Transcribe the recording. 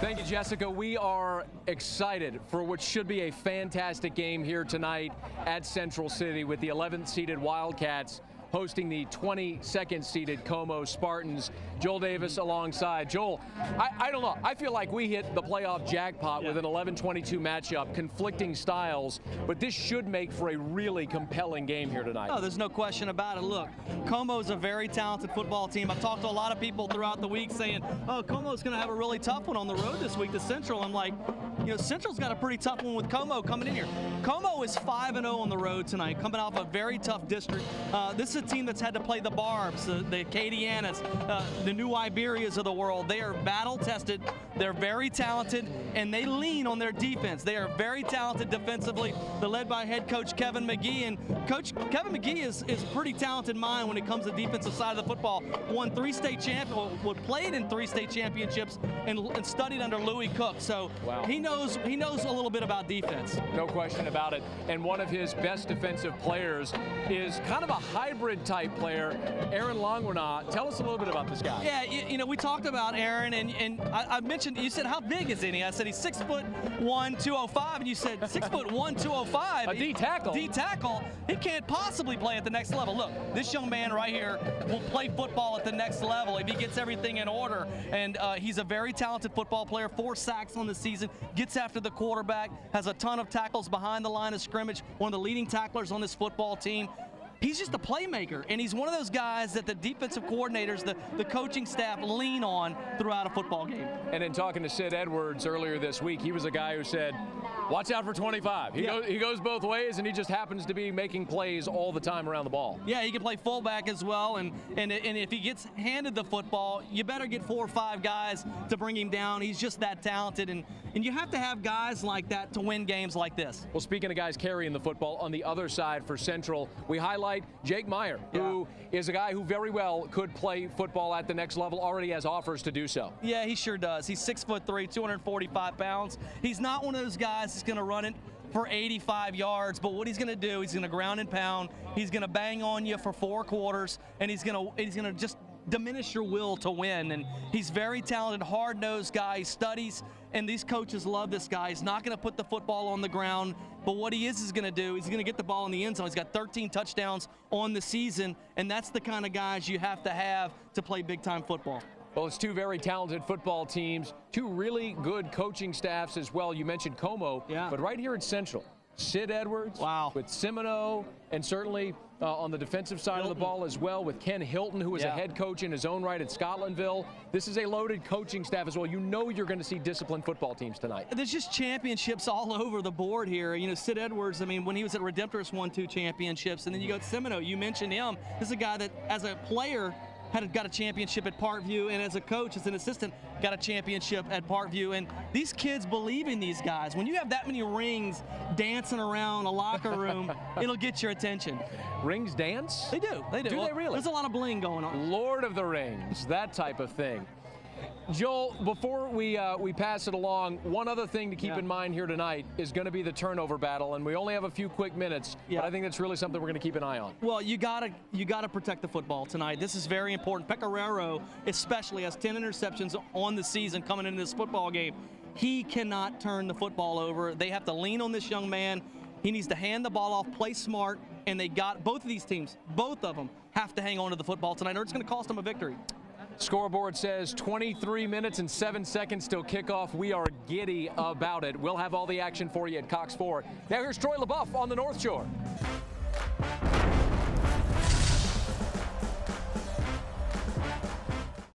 Thank you, Jessica. We are excited for what should be a fantastic game here tonight at Central City with the 11th seeded Wildcats hosting the 22nd seeded Comeaux Spartans. Joel Davis alongside. Joel, I don't know. I feel like we hit the playoff jackpot with an 11-22 matchup, conflicting styles, but this should make for a really compelling game here tonight. Oh, there's no question about it. Look, Comeaux is a very talented football team. I've talked to a lot of people throughout the week saying, oh, Comeaux is going to have a really tough one on the road this week to Central. I'm like, you know, Central's got a pretty tough one with Comeaux coming in here. Comeaux is 5-0 on the road tonight, coming off a very tough district. This is a team that's had to play the Barbs, the Acadianas, the New Iberias of the world. They are battle-tested, they're very talented, and they lean on their defense. They are very talented defensively. They're led by head coach Kevin McGee, and Coach Kevin McGee is a pretty talented mind when it comes to the defensive side of the football. Won 3 state championships, played in 3 state championships, and studied under Louis Cook. So wow. He knows a little bit about defense. No question about it. And one of his best defensive players is kind of a hybrid type player, Aaron Longrenaud. Tell us a little bit about this guy. Yeah, you know, we talked about Aaron, and I mentioned, you said, how big is he? I said, he's 6'1", 205, and you said 6'1", 205. A D tackle. D tackle. He can't possibly play at the next level. Look, this young man right here will play football at the next level if he gets everything in order. And he's a very talented football player, 4 sacks on the season, gets after the quarterback, has a ton of tackles behind the line of scrimmage, one of the leading tacklers on this football team. He's just a playmaker, and he's one of those guys that the defensive coordinators, the coaching staff lean on throughout a football game. And in talking to Sid Edwards earlier this week, he was a guy who said, watch out for 25. He goes both ways, and he just happens to be making plays all the time around the ball. Yeah, he can play fullback as well, and if he gets handed the football, you better get 4 or 5 guys to bring him down. He's just that talented, and you have to have guys like that to win games like this. Well, speaking of guys carrying the football, on the other side for Central, we highlight Jake Meyer, who is a guy who very well could play football at the next level, already has offers to do so. Yeah, he sure does. He's 6'3", 245 pounds. He's not one of those guys that's going to run it for 85 yards, but what he's going to do, he's going to ground and pound. He's going to bang on you for 4 quarters, and he's going to just diminish your will to win. And he's very talented, hard-nosed guy. He studies, and these coaches love this guy. He's not going to put the football on the ground, but what he is going to do, he's going to get the ball in the end zone. He's got 13 touchdowns on the season, and that's the kind of guys you have to play big-time football. Well, it's 2 very talented football teams, 2 really good coaching staffs as well. You mentioned Comeaux, but right here at Central, Sid Edwards with Semino, and certainly on the defensive side of the ball as well with Ken Hilton, who is a head coach in his own right at Scotlandville. This is a loaded coaching staff as well. You know you're going to see disciplined football teams tonight. There's just championships all over the board here. You know, Sid Edwards, I mean, when he was at Redemptorist, won 2 championships. And then you go to Semino, you mentioned him. This is a guy that, as a player, got a championship at Parkview, and as a coach, as an assistant, got a championship at Parkview. And these kids believe in these guys. When you have that many rings dancing around a locker room, it'll get your attention. Rings dance? They do. They do. Do they really? There's a lot of bling going on. Lord of the Rings, that type of thing. Joel, before we pass it along, one other thing to keep in mind here tonight is going to be the turnover battle, and we only have a few quick minutes, but I think that's really something we're going to keep an eye on. Well, you gotta protect the football tonight. This is very important. Pecoraro especially has 10 interceptions on the season coming into this football game. He cannot turn the football over. They have to lean on this young man. He needs to hand the ball off, play smart, and both of these teams, both of them, have to hang on to the football tonight, or it's going to cost them a victory. Scoreboard says 23 minutes and 7 seconds till kickoff. We are giddy about it. We'll have all the action for you at Cox 4. Now here's Troy LaBeouf on the North Shore.